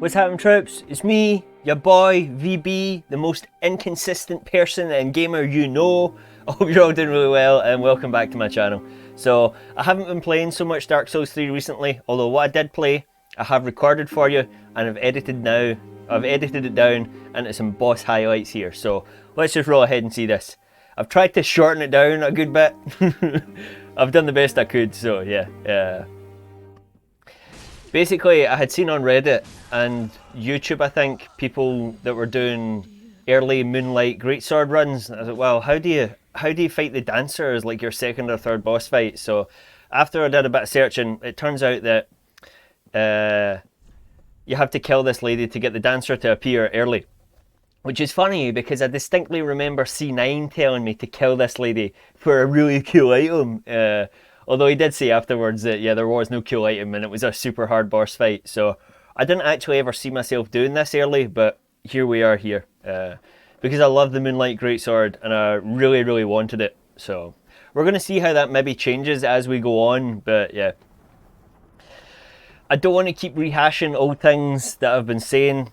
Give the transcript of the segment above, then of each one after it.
What's happening, troops? It's me, your boy, VB, the most inconsistent person and gamer you know. I hope you're all doing really well and welcome back to my channel. So, I haven't been playing so much Dark Souls 3 recently, although what I did play, I have recorded for you and I've edited it down into some boss highlights here. So, let's just roll ahead and see this. I've tried to shorten it down a good bit. I've done the best I could, so yeah. Basically, I had seen on Reddit and YouTube, I think, people that were doing early Moonlight Greatsword runs. I was like, well, how do you fight the dancer as like your second or third boss fight? So after I did a bit of searching, it turns out that you have to kill this lady to get the dancer to appear early. Which is funny because I distinctly remember C9 telling me to kill this lady for a really cool item. Although he did say afterwards that, yeah, there was no cool item and it was a super hard boss fight. So I didn't actually ever see myself doing this early, but here we are here. Because I love the Moonlight Greatsword and I really wanted it. So we're going to see how that maybe changes as we go on, but yeah. I don't want to keep rehashing old things that I've been saying.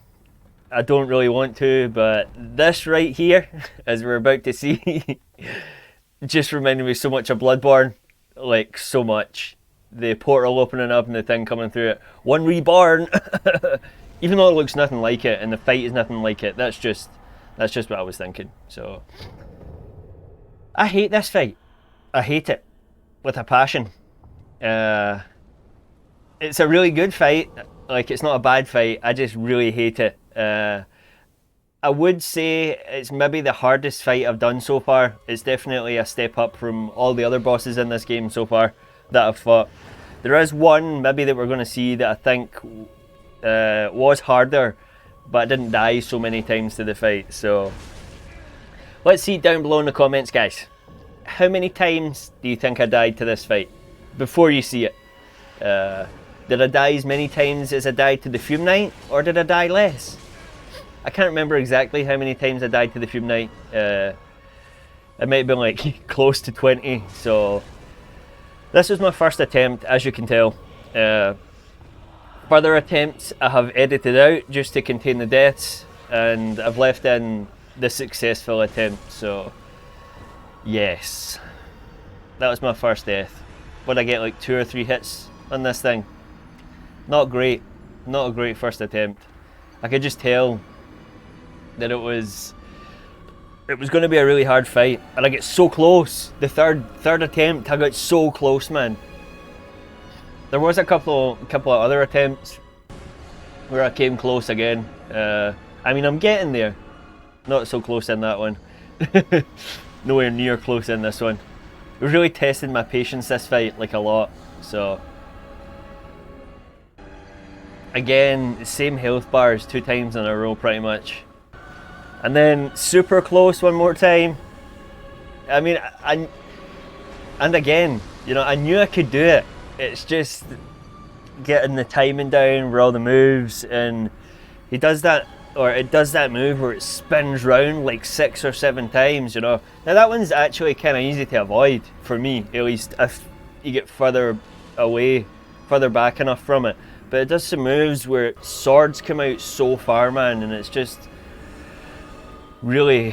I don't really want to, but this right here, as we're about to see, just reminded me so much of Bloodborne. Like, so much. The portal opening up and the thing coming through it. One reborn! Even though it looks nothing like it and the fight is nothing like it, that's just what I was thinking. So, I hate this fight. I hate it with a passion. It's a really good fight. Like, it's not a bad fight. I just really hate it. I would say it's maybe the hardest fight I've done so far. It's definitely a step up from all the other bosses in this game so far that I've fought. There is one maybe that we're going to see that I think was harder, but I didn't die so many times to the fight. So let's see down below in the comments, guys. How many times do you think I died to this fight before you see it? Did I die as many times as I died to the Fume Knight, or did I die less? I can't remember exactly how many times I died to the Fume Knight. It might have been like close to 20, so this was my first attempt, as you can tell. Further attempts I have edited out just to contain the deaths, and I've left in the successful attempt, so yes. That was my first death. Would I get like 2 or 3 hits on this thing? Not great. Not a great first attempt. I could just tell that it was going to be a really hard fight, and I get so close. The third attempt, I got so close, man. There was a couple of other attempts where I came close again. I mean, I'm getting there. Not so close in that one. Nowhere near close in this one. It was really testing my patience this fight, like a lot. So again, same health bars 2 times in a row pretty much. And then super close one more time. I mean, and again, you know, I knew I could do it. It's just getting the timing down for all the moves, and he does that, or it does that move where it spins round like 6 or 7 times, you know. Now that one's actually kind of easy to avoid, for me at least, if you get further away, further back enough from it. But it does some moves where swords come out so far, man, and it's just really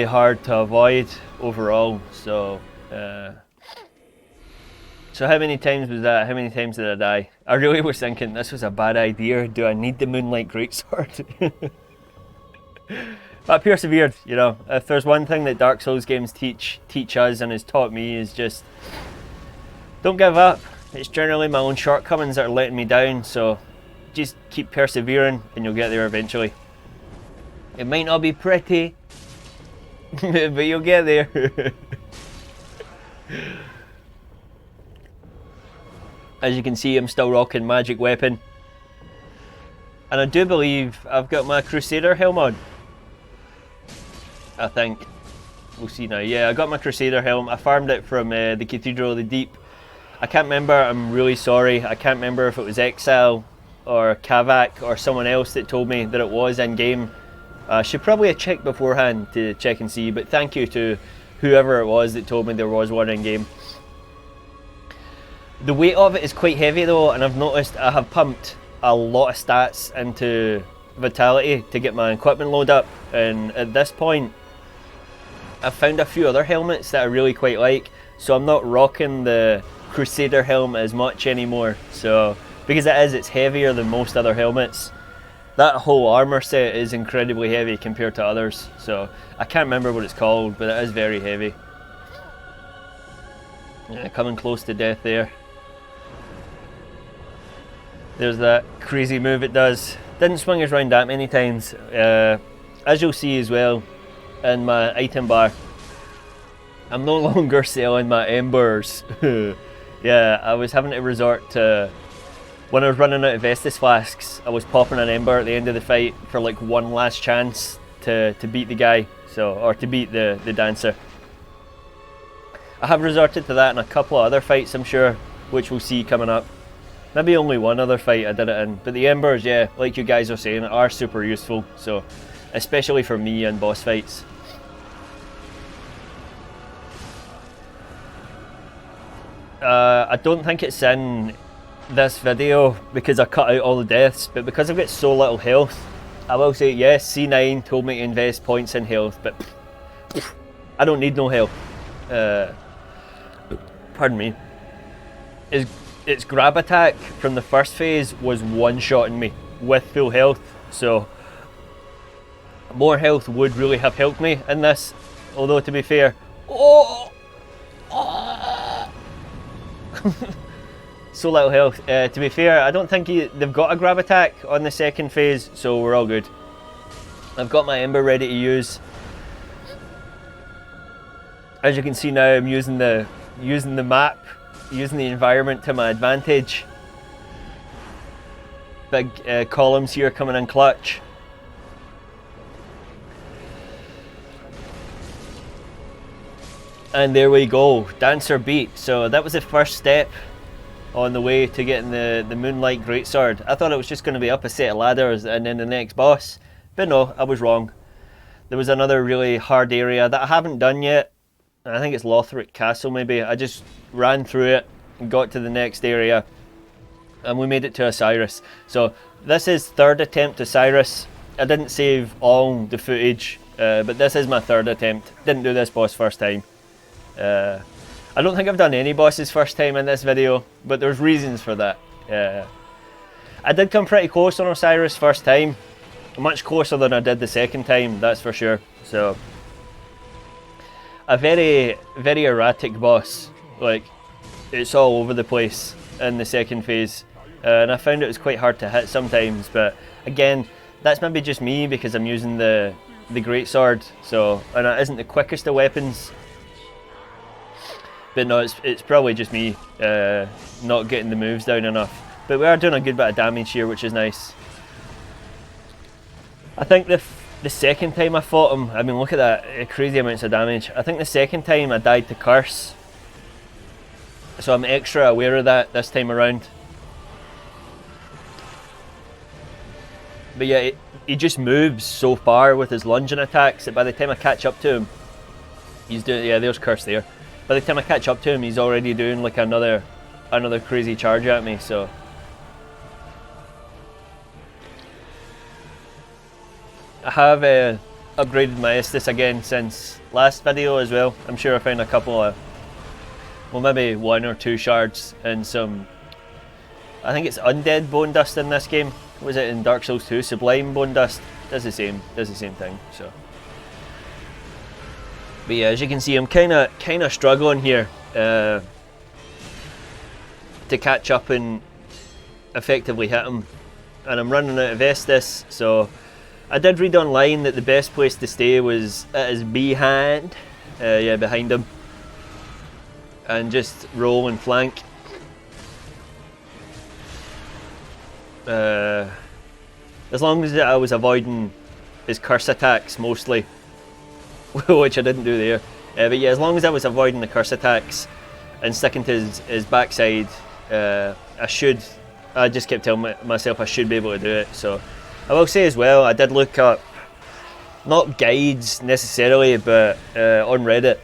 hard to avoid overall. So so how many times was that? How many times did I die? I really was thinking this was a bad idea. Do I need the Moonlight Greatsword? But I persevered, you know. If there's one thing that Dark Souls games teach us and has taught me, is just don't give up. It's generally my own shortcomings that are letting me down, so just keep persevering and you'll get there eventually. It might not be pretty, but you'll get there. As you can see, I'm still rocking magic weapon. And I do believe I've got my Crusader helm on. I think. We'll see now. Yeah, I got my Crusader helm. I farmed it from the Cathedral of the Deep. I can't remember, I'm really sorry. I can't remember if it was Exile or Kavak or someone else that told me that it was in game. I should probably have checked beforehand to check and see, but thank you to whoever it was that told me there was one in game. The weight of it is quite heavy though, and I've noticed I have pumped a lot of stats into vitality to get my equipment load up, and at this point I've found a few other helmets that I really quite like, so I'm not rocking the Crusader helmet as much anymore. So because it's heavier than most other helmets. That whole armor set is incredibly heavy compared to others, so I can't remember what it's called, but it is very heavy. Yeah, coming close to death there. There's that crazy move it does. Didn't swing us round that many times. As you'll see as well in my item bar, I'm no longer selling my embers. Yeah, I was having to resort to, when I was running out of Vestus flasks, I was popping an ember at the end of the fight for like one last chance to beat the guy, or to beat the dancer. I have resorted to that in a couple of other fights, I'm sure, which we'll see coming up. Maybe only one other fight I did it in, but the embers, yeah, like you guys are saying, are super useful, so especially for me in boss fights. I don't think it's in this video because I cut out all the deaths, but because I've got so little health, I will say yes, C9 told me to invest points in health, but I don't need no health. Pardon me. Its grab attack from the first phase was one-shotting me with full health, so more health would really have helped me in this, although to be fair, so little health. To be fair, I don't think they've got a grab attack on the second phase, so we're all good. I've got my ember ready to use. As you can see now, I'm using the map, using the environment to my advantage. Big columns here coming in clutch. And there we go, Dancer beat. So that was the first step on the way to getting the Moonlight Greatsword. I thought it was just going to be up a set of ladders and then the next boss, but no, I was wrong. There was another really hard area that I haven't done yet. I think it's Lothric Castle maybe. I just ran through it and got to the next area and we made it to Osiris. So this is third attempt Osiris. I didn't save all the footage, but this is my third attempt. Didn't do this boss first time. I don't think I've done any bosses first time in this video, but there's reasons for that. I did come pretty close on Osiris first time, much closer than I did the second time, that's for sure. So a very, very erratic boss, like it's all over the place in the second phase, and I found it was quite hard to hit sometimes, but again, that's maybe just me because I'm using the greatsword, so, and it isn't the quickest of weapons. But no, it's probably just me not getting the moves down enough. But we are doing a good bit of damage here, which is nice. I think the second time I fought him, I mean look at that, crazy amounts of damage. I think the second time I died to curse. So I'm extra aware of that this time around. But yeah, he just moves so far with his lunging attacks that by the time I catch up to him, he's doing, yeah, there's curse there. By the time I catch up to him, he's already doing like another crazy charge at me, so. I have upgraded my Estus again since last video as well. I'm sure I found a couple of, well maybe one or two shards and some, I think it's undead bone dust in this game. Was it in Dark Souls 2? Sublime bone dust. Does the same thing, so. But yeah, as you can see, I'm kind of struggling here to catch up and effectively hit him, and I'm running out of Estus. So I did read online that the best place to stay was at his behind, behind him, and just roll and flank. As long as I was avoiding his curse attacks mostly. Which I didn't do there. But yeah, as long as I was avoiding the curse attacks and sticking to his backside, I just kept telling myself I should be able to do it. So I will say as well, I did look up, not guides necessarily, but on Reddit,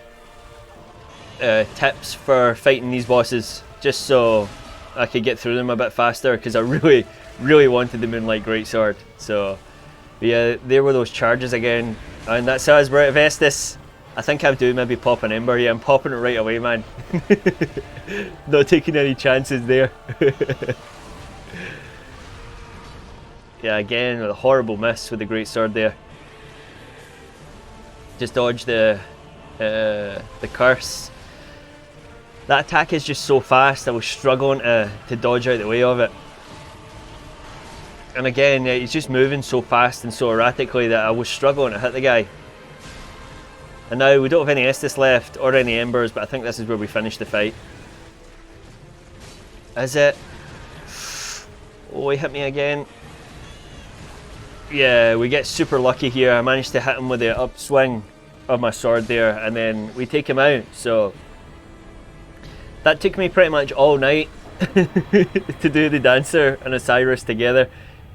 tips for fighting these bosses, just so I could get through them a bit faster because I really wanted the Moonlight Greatsword. So yeah, there were those charges again, and that's us. We're at Vestus. I think I do maybe pop an Ember. Yeah, I'm popping it right away, man. Not taking any chances there. Yeah, again with a horrible miss with the Greatsword there. Just dodge the curse. That attack is just so fast. I was struggling to dodge out the way of it. And again, he's just moving so fast and so erratically that I was struggling to hit the guy. And now we don't have any Estus left or any Embers, but I think this is where we finish the fight. Is it? Oh, he hit me again. Yeah, we get super lucky here. I managed to hit him with the upswing of my sword there, and then we take him out. So that took me pretty much all night to do the Dancer and Osiris together.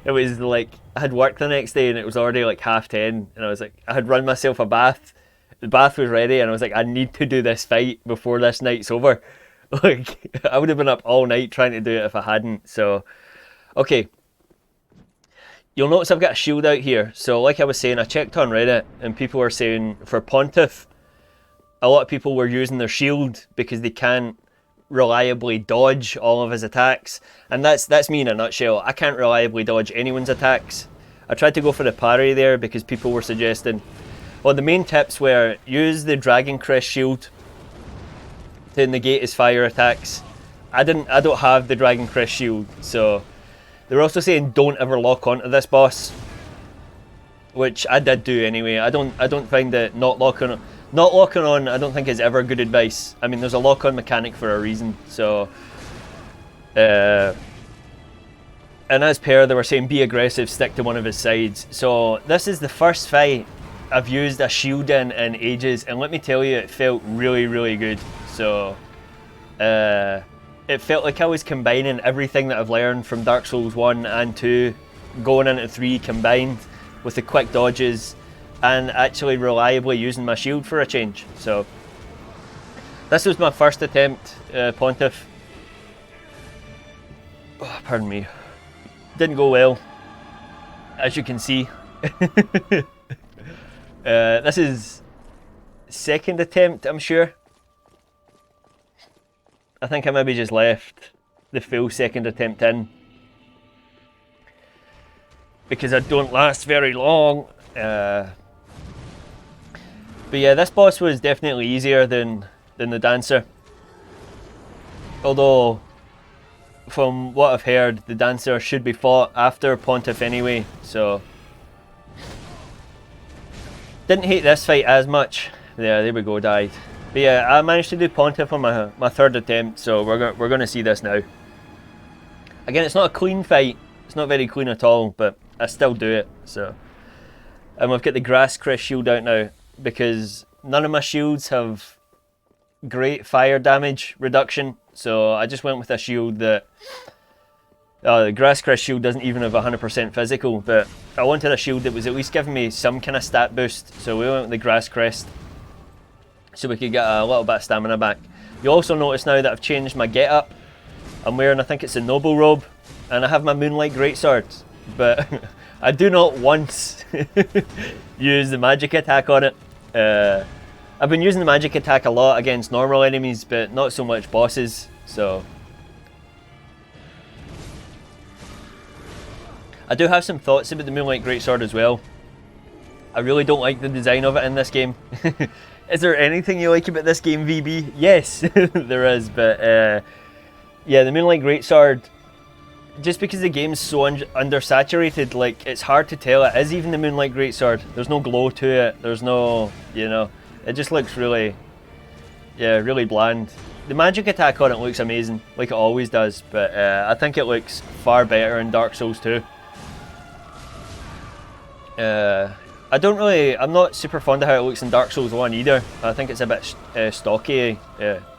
It was like, I had work the next day and it was already like 10:30, and I was like, I had run myself a bath. The bath was ready and I was like, I need to do this fight before this night's over. Like, I would have been up all night trying to do it if I hadn't. So, okay. You'll notice I've got a shield out here. So like I was saying, I checked on Reddit and people were saying for Pontiff, a lot of people were using their shield because they can't reliably dodge all of his attacks. And that's me in a nutshell. I can't reliably dodge anyone's attacks. I tried to go for the parry there because people were suggesting, well, the main tips were use the Dragon Crest shield to negate his fire attacks. I don't have the Dragon Crest shield, so they were also saying don't ever lock onto this boss, which I did do anyway. I don't find that not locking on I don't think is ever good advice. I mean, there's a lock on mechanic for a reason. So and as per, they were saying be aggressive, stick to one of his sides. So this is the first fight I've used a shield in ages, and let me tell you, it felt really good. So it felt like I was combining everything that I've learned from Dark Souls 1 and 2 going into 3 combined with the quick dodges and actually reliably using my shield for a change. So this was my first attempt, Pontiff. Oh, pardon me. Didn't go well, as you can see. This is second attempt, I'm sure. I think I maybe just left the full second attempt in because I don't last very long. But yeah, this boss was definitely easier than the Dancer. Although, from what I've heard, the Dancer should be fought after Pontiff anyway, so didn't hate this fight as much. There we go, died. But yeah, I managed to do Pontiff on my third attempt, so we're gonna see this now. Again, it's not a clean fight. It's not very clean at all, but I still do it. So, and we've got the Grass Crest shield out now because none of my shields have great fire damage reduction. So I just went with a shield that the Grass Crest shield doesn't even have 100% physical, but I wanted a shield that was at least giving me some kind of stat boost. So we went with the Grass Crest so we could get a little bit of stamina back. You also notice now that I've changed my getup. I'm wearing, I think it's a Noble Robe, and I have my Moonlight Greatsword, but I do not once use the magic attack on it. I've been using the magic attack a lot against normal enemies, but not so much bosses, so I do have some thoughts about the Moonlight Greatsword as well. I really don't like the design of it in this game. Is there anything you like about this game, VB? Yes, there is, but yeah, the Moonlight Greatsword, just because the game's so undersaturated, like, it's hard to tell it is even the Moonlight Greatsword. There's no glow to it, there's no, you know, it just looks really, yeah, really bland. The magic attack on it looks amazing, like it always does, but I think it looks far better in Dark Souls 2. I'm not super fond of how it looks in Dark Souls 1 either. I think it's a bit stocky,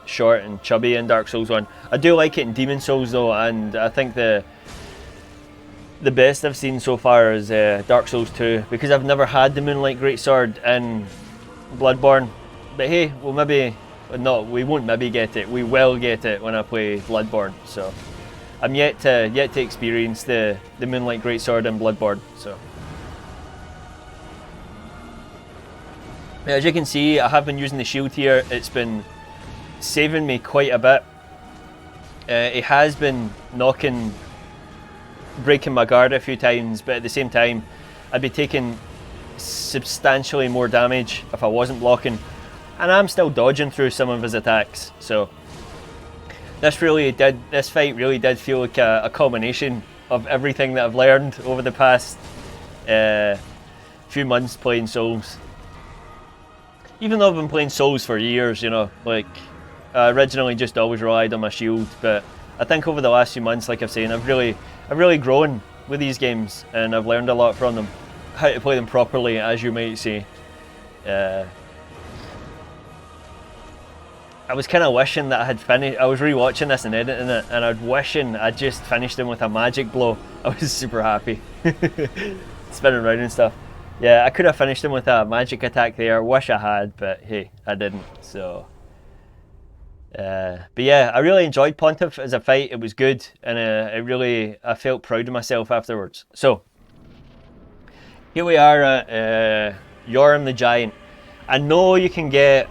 short and chubby in Dark Souls 1. I do like it in Demon Souls though, and I think the best I've seen so far is Dark Souls 2, because I've never had the Moonlight Greatsword in Bloodborne. But hey, we won't maybe get it. We will get it when I play Bloodborne, so I'm yet to experience the Moonlight Greatsword in Bloodborne. So as you can see, I have been using the shield here. It's been saving me quite a bit. It has been breaking my guard a few times, but at the same time, I'd be taking substantially more damage if I wasn't blocking, and I'm still dodging through some of his attacks. So this fight really did feel like a culmination of everything that I've learned over the past few months playing Souls. Even though I've been playing Souls for years, you know, like I originally just always relied on my shield, but I think over the last few months, like I've said, I've really grown with these games, and I've learned a lot from them, how to play them properly, as you might say. I was kind of wishing that I had finished. I was rewatching this and editing it, and I'd wishing I'd just finished him with a magic blow. I was super happy, spinning around and stuff. Yeah, I could have finished him with a magic attack there. Wish I had, but hey, I didn't. So, but yeah, I really enjoyed Pontiff as a fight. It was good, and I felt proud of myself afterwards. So, here we are at Yorm the Giant. I know you can get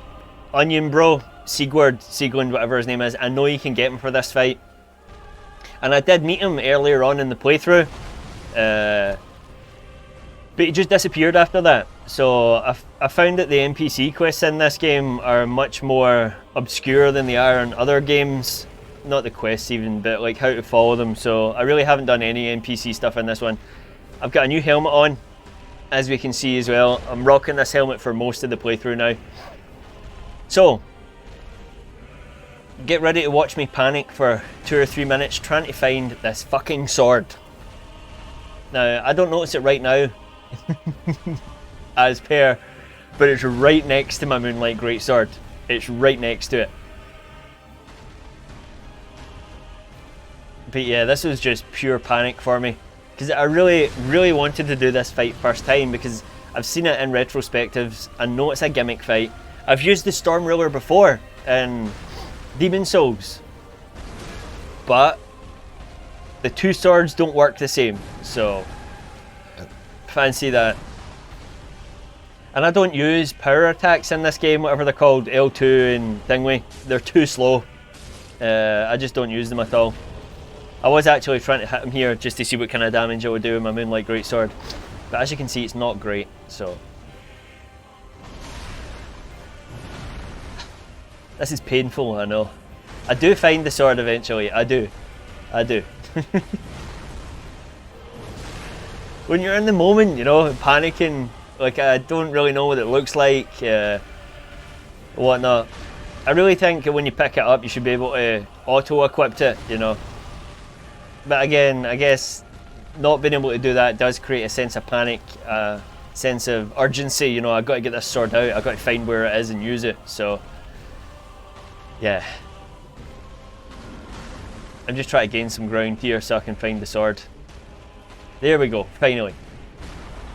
Onion Bro, Siegward, whatever his name is. I know you can get him for this fight, and I did meet him earlier on in the playthrough. But he just disappeared after that. So I found that the NPC quests in this game are much more obscure than they are in other games. Not the quests even, but like how to follow them. So I really haven't done any NPC stuff in this one. I've got a new helmet on, as we can see as well. I'm rocking this helmet for most of the playthrough now. So, get ready to watch me panic for 2 or 3 minutes trying to find this fucking sword. Now, I don't notice it right now, as per, but it's right next to my Moonlight Greatsword. It's right next to it. But yeah, this was just pure panic for me, because I really wanted to do this fight first time, because I've seen it in retrospectives. I know it's a gimmick fight. I've used the Storm Ruler before in Demon Souls, but the two swords don't work the same, so fancy that. And I don't use power attacks in this game, whatever they're called, L2 and thingy. They're too slow. I just don't use them at all. I was actually trying to hit him here just to see what kind of damage I would do with my Moonlight Greatsword, but as you can see, it's not great. So this is painful, I know. I do find the sword eventually. I do. When you're in the moment, you know, panicking, like I don't really know what it looks like, whatnot. I really think when you pick it up, you should be able to auto-equip it, you know. But again, I guess not being able to do that does create a sense of panic, a sense of urgency. You know, I've got to get this sword out. I've got to find where it is and use it. So, yeah. I'm just trying to gain some ground here so I can find the sword. There we go, finally.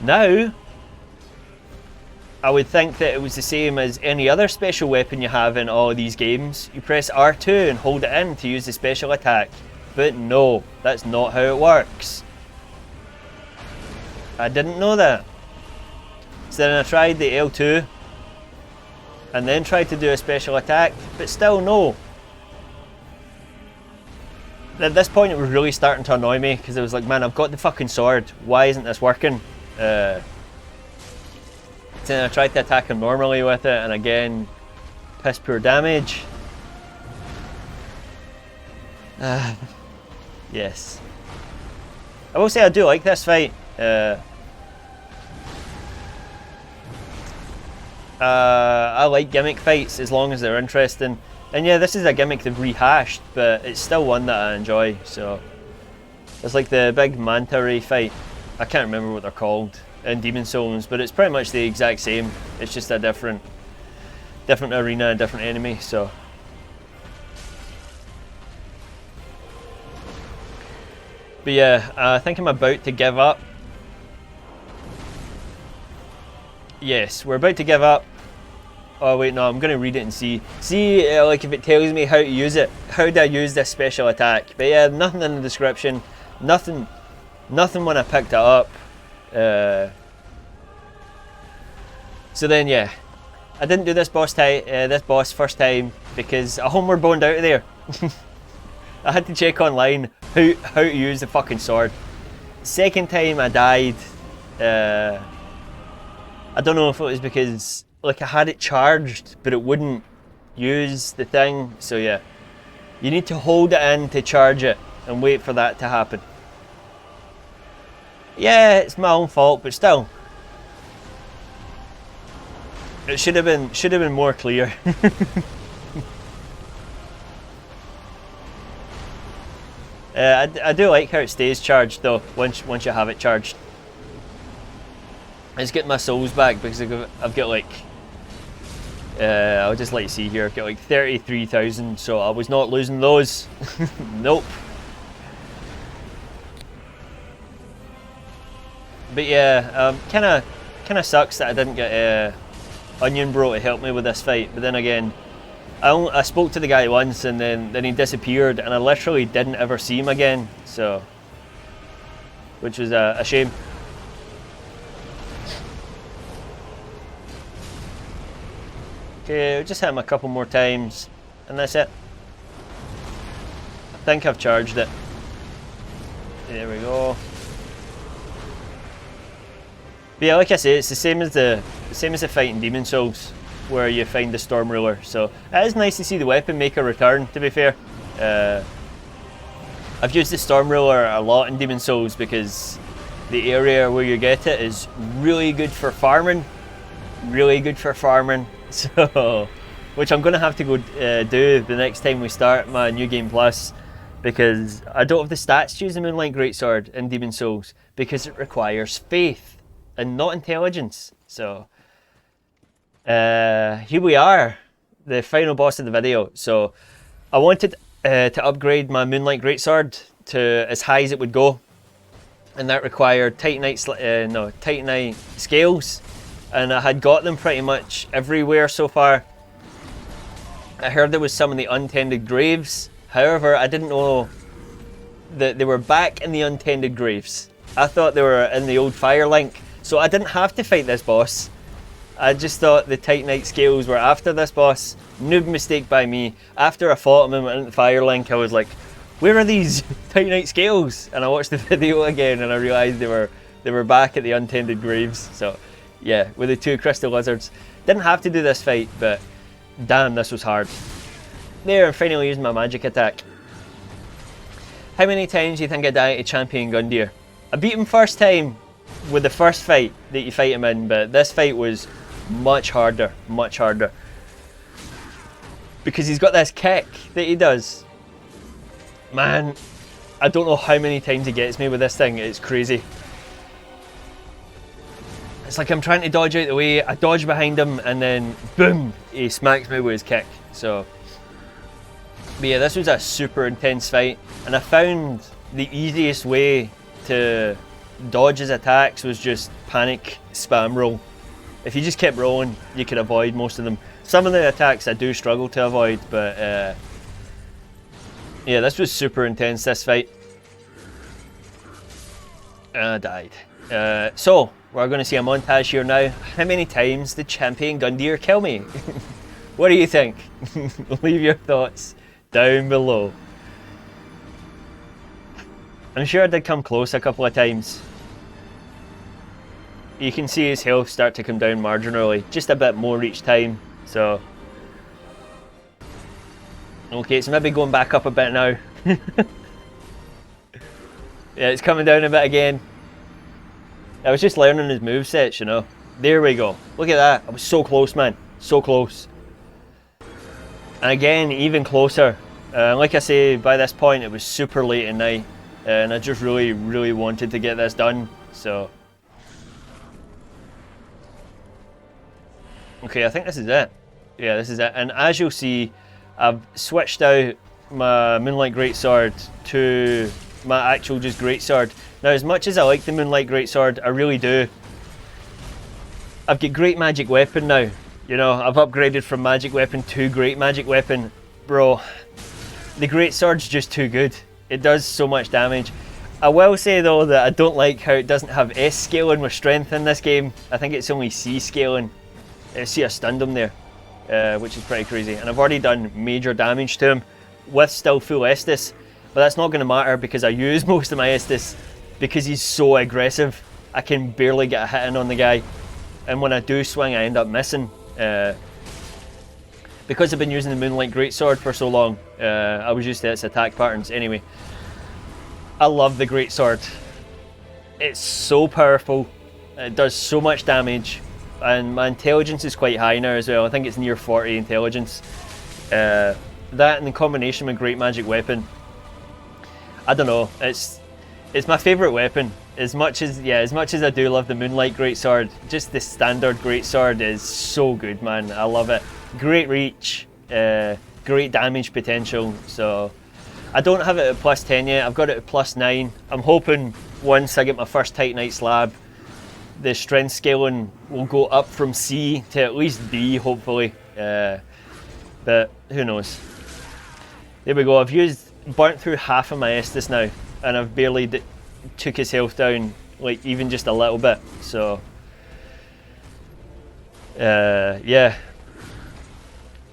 Now, I would think that it was the same as any other special weapon you have in all of these games. You press R2 and hold it in to use the special attack. But no, that's not how it works. I didn't know that. So then I tried the L2 and then tried to do a special attack, but still no. At this point it was really starting to annoy me, because I was like, man, I've got the fucking sword, why isn't this working? So then I tried to attack him normally with it, and again, piss poor damage. Yes. I will say I do like this fight. I like gimmick fights as long as they're interesting. And yeah, this is a gimmick they've rehashed, but it's still one that I enjoy. So it's like the big manta ray fight. I can't remember what they're called in Demon Souls, but it's pretty much the exact same. It's just a different arena, a different enemy. So but yeah, I think I'm about to give up. Yes, we're about to give up Oh wait, no, I'm gonna read it and see. See, like if it tells me how to use it. How do I use this special attack? But yeah, nothing in the description. Nothing when I picked it up. So then yeah, I didn't do this boss first time because I homeward boned out of there. I had to check online how to use the fucking sword. Second time I died. I don't know if it was because like I had it charged but it wouldn't use the thing. So yeah, you need to hold it in to charge it and wait for that to happen. Yeah, it's my own fault, but still, it should have been more clear. I do like how it stays charged though once you have it charged. Let's get my souls back because I've got like I'll just let you see here, I've got like 33,000, so I was not losing those. Nope. But yeah, kind of sucks that I didn't get Onion Bro to help me with this fight. But then again, I spoke to the guy once and then he disappeared and I literally didn't ever see him again. So, which was a shame. Okay, just hit him a couple more times and that's it. I think I've charged it. There we go. But yeah, like I say, it's the same as the fight in Demon Souls, where you find the Storm Ruler. So it is nice to see the weapon make a return. To be fair, I've used the Storm Ruler a lot in Demon Souls because the area where you get it is really good for farming. Really good for farming. So, which I'm gonna have to go do the next time we start my New Game Plus, because I don't have the stats to use the Moonlight Greatsword in Demon Souls because it requires faith and not intelligence. So here we are, the final boss of the video. So I wanted to upgrade my Moonlight Greatsword to as high as it would go, and that required Titanite scales, and I had got them pretty much everywhere so far. I heard there was some in the Untended Graves, however I didn't know that they were back in the Untended Graves. I thought they were in the old Firelink, so I didn't have to fight this boss. I just thought the Titanite scales were after this boss. Noob mistake by me. After I fought him and went into Firelink, I was like, where are these Titanite scales? And I watched the video again and I realised they were back at the Untended Graves. So yeah, with the two crystal lizards. Didn't have to do this fight, but damn, this was hard. There, I'm finally using my magic attack. How many times do you think I die to Champion Gundyr? I beat him first time with the first fight that you fight him in, but this fight was much harder, much harder. Because he's got this kick that he does. Man, I don't know how many times he gets me with this thing, it's crazy. It's like I'm trying to dodge out the way, I dodge behind him, and then boom, he smacks me with his kick. So, but yeah, this was a super intense fight, and I found the easiest way to dodge his attacks was just panic spam roll. If you just kept rolling, you could avoid most of them. Some of the attacks I do struggle to avoid, but yeah, this was super intense, this fight. And I died. So, we're going to see a montage here now. How many times did Champion Gundyr kill me? What do you think? Leave your thoughts down below. I'm sure I did come close a couple of times. You can see his health start to come down marginally, just a bit more each time. So, okay, it's maybe going back up a bit now. Yeah, it's coming down a bit again. I was just learning his movesets, you know. There we go. Look at that. I was so close, man. So close. And again, even closer. Like I say, by this point, it was super late at night. And I just really, really wanted to get this done. So, okay, I think this is it. Yeah, this is it. And as you'll see, I've switched out my Moonlight Greatsword to my actual just Greatsword. Now, as much as I like the Moonlight Greatsword, I really do, I've got Great Magic Weapon now, You know, I've upgraded from magic weapon to great magic weapon. Bro, the great sword's just too good. It does so much damage. I will say though that I don't like how it doesn't have S scaling with strength in this game. I think it's only C scaling. See, I stunned him there, which is pretty crazy. And I've already done major damage to him with still full Estus. But that's not going to matter because I use most of my Estus because he's so aggressive. I can barely get a hit in on the guy. And when I do swing, I end up missing. Because I've been using the Moonlight Greatsword for so long, I was used to its attack patterns. Anyway, I love the Greatsword. It's so powerful. It does so much damage. And my intelligence is quite high now as well. I think it's near 40 intelligence. That and the combination with Great Magic Weapon, I don't know. It's my favourite weapon. As much as I do love the Moonlight Greatsword, just the standard Greatsword is so good, man. I love it. Great reach, great damage potential. So I don't have it at plus 10 yet. I've got it at plus 9. I'm hoping once I get my first Titanite slab, the strength scaling will go up from C to at least D, hopefully. But who knows? There we go. I've burnt through half of my Estus now, and I've barely took his health down, like even just a little bit. So yeah,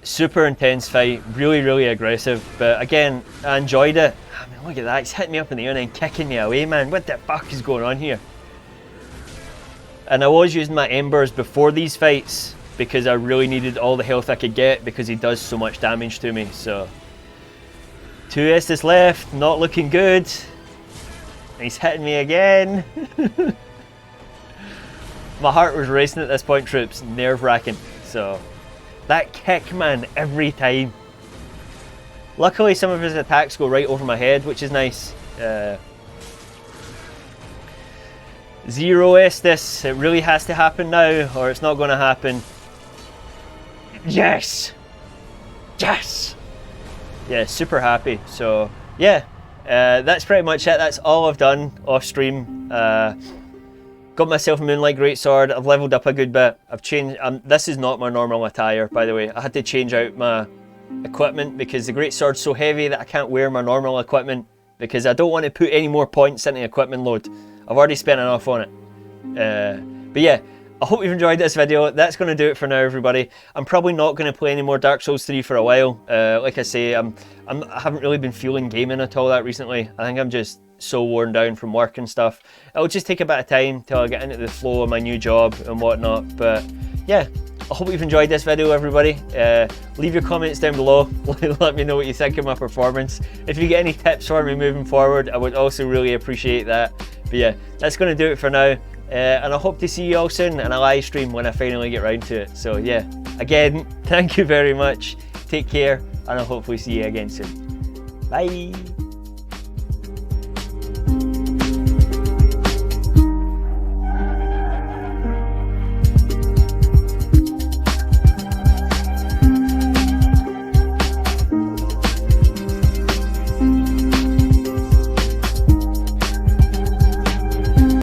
super intense fight, really aggressive, but again, I enjoyed it. I mean, look at that, he's hitting me up in the air and then kicking me away, man. What the fuck is going on here? And I was using my embers before these fights because I really needed all the health I could get because he does so much damage to me. So 2 Estus left, not looking good. He's hitting me again. My heart was racing at this point, troops. Nerve-wracking. So that kick, man, every time. Luckily, some of his attacks go right over my head, which is nice. 0 Estus. It really has to happen now, or it's not going to happen. Yes! Yes! Yeah, super happy. So, yeah. That's pretty much it. That's all I've done off stream. Got myself a Moonlight Greatsword. I've leveled up a good bit. I've changed. This is not my normal attire, by the way. I had to change out my equipment because the Greatsword's so heavy that I can't wear my normal equipment because I don't want to put any more points into the equipment load. I've already spent enough on it. But yeah, I hope you've enjoyed this video. That's going to do it for now, everybody. I'm probably not going to play any more Dark Souls 3 for a while. Like I say, I haven't really been feeling gaming at all that recently. I think I'm just so worn down from work and stuff. It'll just take a bit of time till I get into the flow of my new job and whatnot. But yeah, I hope you've enjoyed this video, everybody. Leave your comments down below. Let me know what you think of my performance. If you get any tips for me moving forward, I would also really appreciate that. But yeah, that's going to do it for now. And I hope to see you all soon in a live stream when I finally get round to it. So yeah, again, thank you very much. Take care, and I'll hopefully see you again soon. Bye.